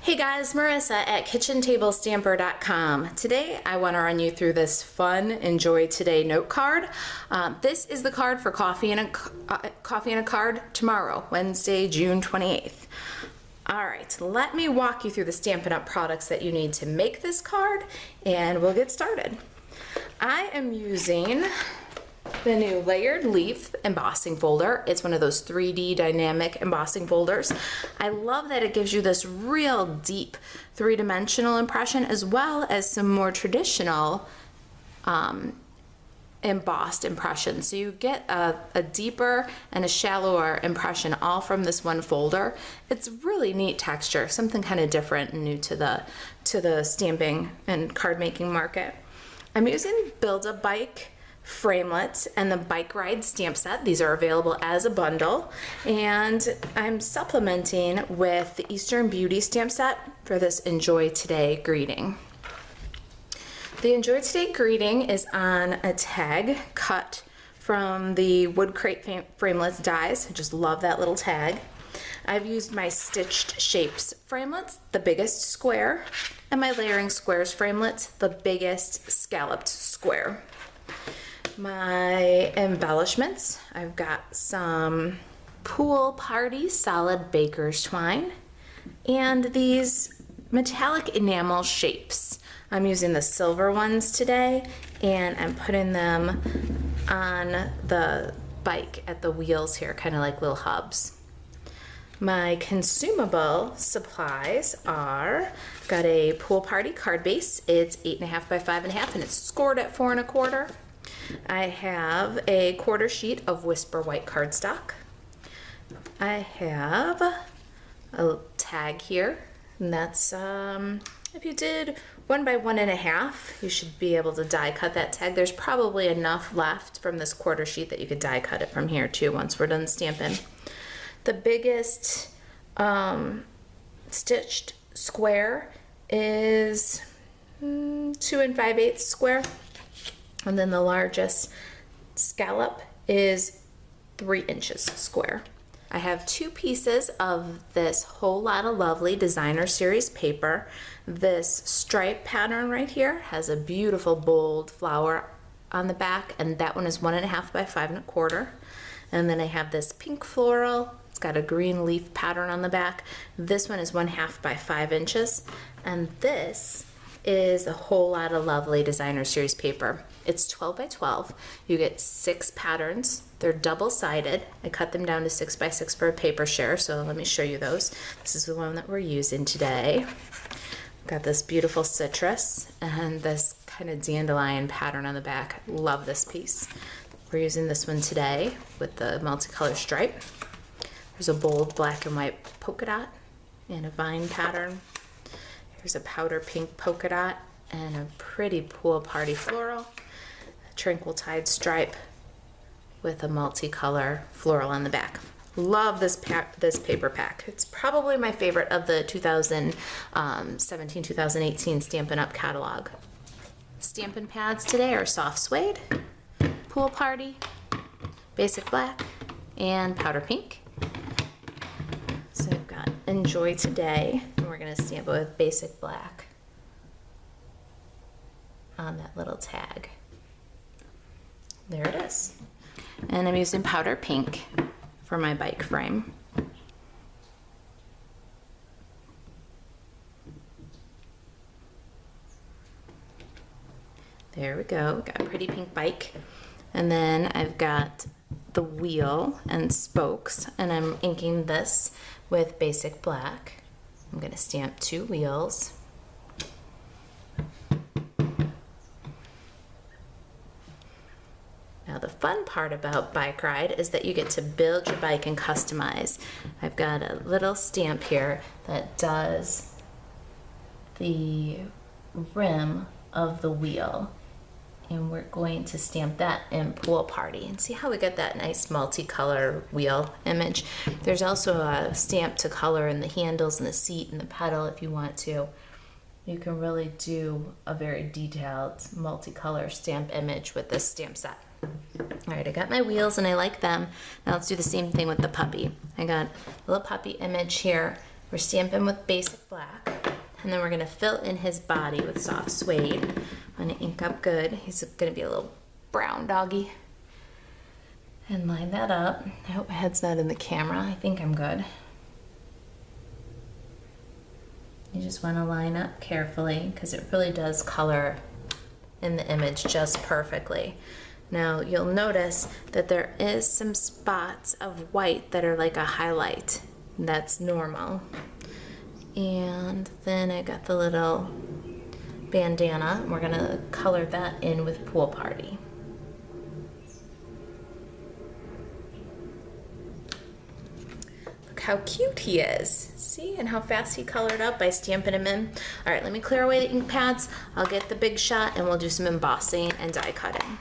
Hey guys, Marissa at kitchentablestamper.com. Today I want to run you through this fun Enjoy Today note card. This is the card for Coffee and a Card tomorrow, Wednesday, June 28th. Alright, let me walk you through the Stampin' Up! Products that you need to make this card, and we'll get started. I am using the new layered leaf embossing folder. It's one of those 3D dynamic embossing folders. I love that it gives you this real deep three-dimensional impression as well as some more traditional embossed impression. So you get a deeper and a shallower impression all from this one folder. It's really neat texture, something kind of different and new to the stamping and card making market. I'm using Build-A-Bike framelits and the bike ride stamp set. These are available as a bundle, and I'm supplementing with the Eastern Beauty stamp set for this Enjoy Today greeting. The Enjoy Today greeting is on a tag cut from the Wood Crate Framelits dies. I just love that little tag. I've used my Stitched Shapes framelits, the biggest square, and my Layering Squares framelits, the biggest scalloped square. My embellishments, I've got some Pool Party solid baker's twine and these metallic enamel shapes. I'm using the silver ones today, and I'm putting them on the bike at the wheels here, kind of like little hubs. My consumable supplies are, got a Pool Party card base. It's 8.5 by 5.5 and it's scored at 4 1/4. I have a quarter sheet of Whisper White cardstock. I have a tag here, and that's if you did 1 by 1.5, you should be able to die cut that tag. There's probably enough left from this quarter sheet that you could die cut it from here too once we're done stamping. The biggest stitched square is 2 5/8 square. And then the largest scallop is 3 inches square. I have 2 pieces of this Whole Lotta Lovely Designer Series paper. This stripe pattern right here has a beautiful bold flower on the back, and that one is 1.5 by 5 1/4. And then I have this pink floral. It's got a green leaf pattern on the back. This one is 1/2 by 5 inches. And this is a Whole Lotta Lovely Designer Series paper. It's 12 by 12. You get 6 patterns. They're double-sided. I cut them down to 6 by 6 for a paper share, so let me show you those. This is the one that we're using today. Got this beautiful citrus and this kind of dandelion pattern on the back. Love this piece. We're using this one today with the multicolor stripe. There's a bold black and white polka dot and a vine pattern. Here's a powder pink polka dot and a pretty Pool Party floral. A Tranquil Tide stripe with a multicolor floral on the back. Love this paper pack. It's probably my favorite of the 2017-2018 Stampin' Up! Catalog. Stampin' pads today are soft suede, Pool Party, basic black, and powder pink. So I've got Enjoy Today, and we're going to stamp it with basic black on that little tag. There it is. And I'm using powder pink for my bike frame. There we go, got a pretty pink bike. And then I've got the wheel and spokes, and I'm inking this with basic black. I'm going to stamp 2 wheels. Now the fun part about Bike Ride is that you get to build your bike and customize. I've got a little stamp here that does the rim of the wheel, and we're going to stamp that in Pool Party and see how we get that nice multicolor wheel image. There's also a stamp to color in the handles and the seat and the pedal if you want to. You can really do a very detailed multicolor stamp image with this stamp set. All right, I got my wheels and I like them. Now let's do the same thing with the puppy. I got a little puppy image here, We're stamping with basic black, and then we're gonna fill in his body with soft suede. I'm gonna ink up good. He's gonna be a little brown doggy. And line that up. I hope my head's not in the camera. I think I'm good. You just wanna line up carefully because it really does color in the image just perfectly. Now you'll notice that there is some spots of white that are like a highlight. That's normal. And then I got the little bandana. We're gonna color that in with Pool Party. Look how cute he is. See, and how fast he colored up by stamping him in. All right, let me clear away the ink pads. I'll get the big shot and we'll do some embossing and die cutting.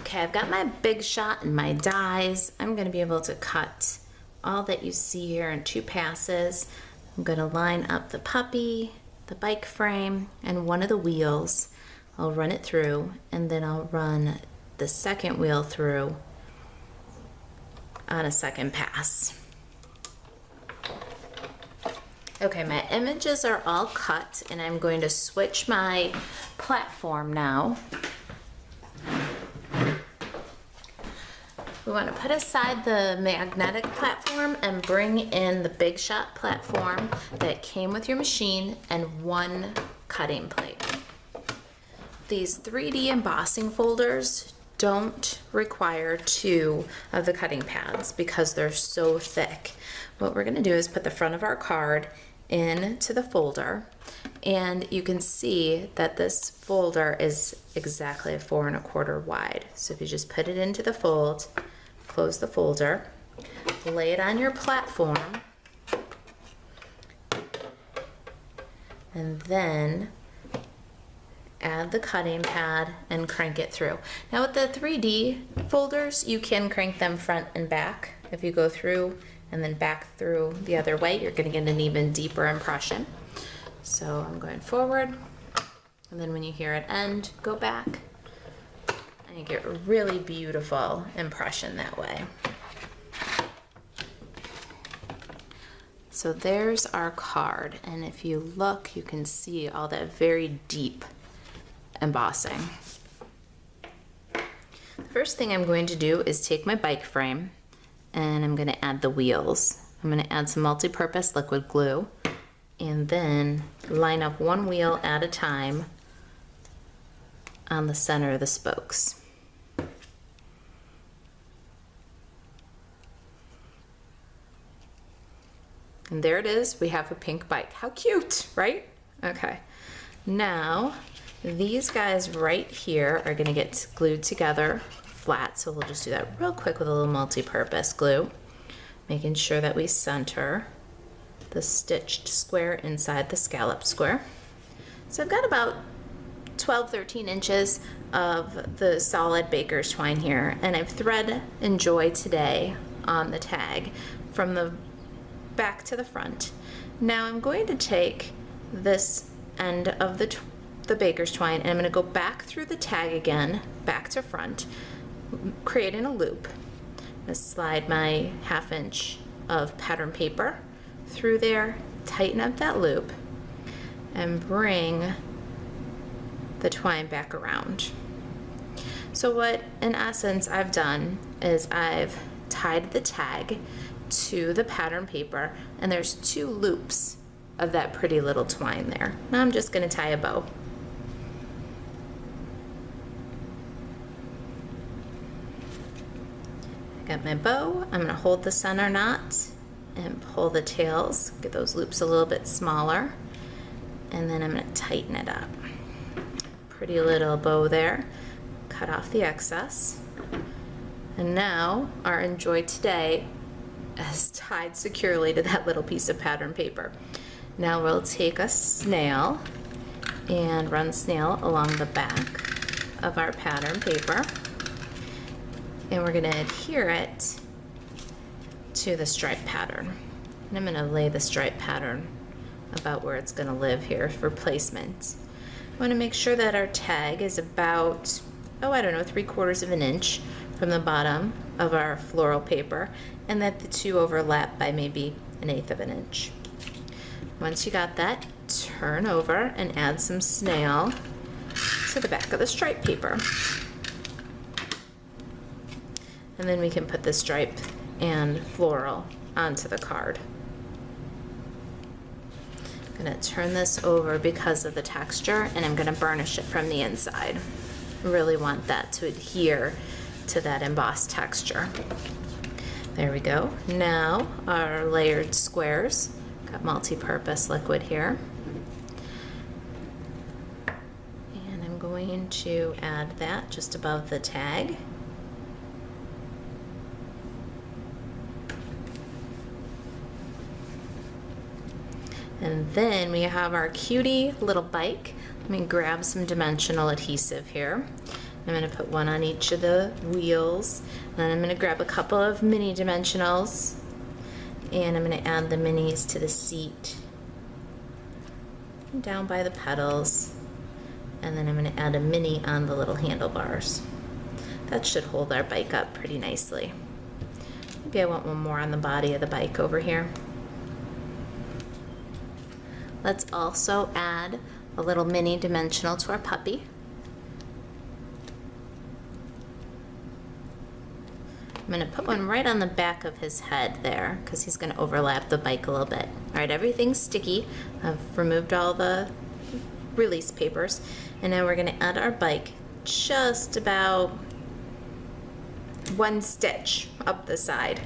Okay, I've got my big shot and my dies. I'm gonna be able to cut all that you see here in 2 passes. I'm gonna line up the puppy, the bike frame, and one of the wheels. I'll run it through, and then I'll run the second wheel through on a second pass. Okay, my images are all cut, and I'm going to switch my platform now. We want to put aside the magnetic platform and bring in the Big Shot platform that came with your machine and 1 cutting plate. These 3D embossing folders don't require 2 of the cutting pads because they're so thick. What we're going to do is put the front of our card into the folder, and you can see that this folder is exactly 4 1/4 wide. So if you just put it into the fold, close the folder, lay it on your platform, and then add the cutting pad and crank it through. Now with the 3D folders, you can crank them front and back. If you go through and then back through the other way, you're gonna get an even deeper impression. So I'm going forward, and then when you hear it end, go back, and you get a really beautiful impression that way. So there's our card, and if you look, you can see all that very deep embossing. The first thing I'm going to do is take my bike frame, and I'm going to add the wheels. I'm going to add some multi-purpose liquid glue, and then line up 1 wheel at a time on the center of the spokes. And there it is, we have a pink bike. How cute, right? Okay, now these guys right here are gonna get glued together flat, so we'll just do that real quick with a little multi-purpose glue, making sure that we center the stitched square inside the scallop square. So I've got about 12-13 inches of the solid baker's twine here, and I've thread Enjoy Today on the tag from the back to the front. Now I'm going to take this end of the baker's twine, and I'm going to go back through the tag again, back to front, creating a loop. I'm going to slide my 1/2 inch of pattern paper through there, tighten up that loop, and bring the twine back around. So what in essence I've done is I've tied the tag to the pattern paper, and there's 2 loops of that pretty little twine there. Now I'm just going to tie a bow. I got my bow. I'm going to hold the center knot and pull the tails, get those loops a little bit smaller, and then I'm going to tighten it up. Pretty little bow there. Cut off the excess. And now our Enjoy Today is tied securely to that little piece of pattern paper. Now we'll take a snail and run snail along the back of our pattern paper, and we're going to adhere it to the stripe pattern. And I'm going to lay the stripe pattern about where it's going to live here for placement. I want to make sure that our tag is about, oh, I don't know, 3/4 of an inch from the bottom of our floral paper, and that the 2 overlap by maybe 1/8 of an inch. Once you got that, turn over and add some snail to the back of the stripe paper. And then we can put the stripe and floral onto the card. I'm gonna turn this over because of the texture, and I'm gonna burnish it from the inside. Really want that to adhere to that embossed texture. There we go. Now our layered squares. Got multi-purpose liquid here. And I'm going to add that just above the tag. And then we have our cutie little bike. Let me grab some dimensional adhesive here. I'm going to put one on each of the wheels. And then I'm going to grab a couple of mini dimensionals. And I'm going to add the minis to the seat. Down by the pedals. And then I'm going to add a mini on the little handlebars. That should hold our bike up pretty nicely. Maybe I want one more on the body of the bike over here. Let's also add a little mini dimensional to our puppy. I'm going to put one right on the back of his head there because he's going to overlap the bike a little bit. All right, everything's sticky. I've removed all the release papers. And now we're going to add our bike just about 1 stitch up the side.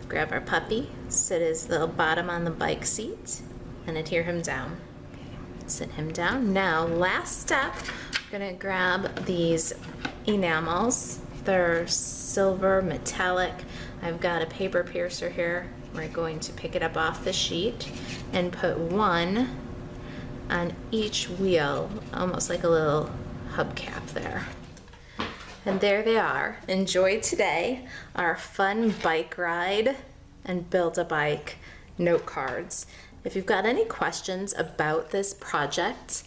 Grab our puppy, sit his little bottom on the bike seat, and adhere him down. Okay, sit him down. Now, last step, I'm gonna grab these enamels. They're silver metallic. I've got a paper piercer here. We're going to pick it up off the sheet and put one on each wheel, almost like a little hubcap there. And there they are. Enjoy today our fun bike ride and build a bike note cards. If you've got any questions about this project,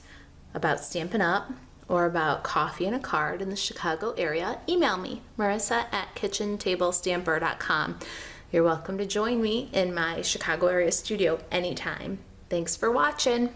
about Stampin' Up, or about coffee and a card in the Chicago area, email me, marissa@kitchentablestamper.com. You're welcome to join me in my Chicago area studio anytime. Thanks for watching.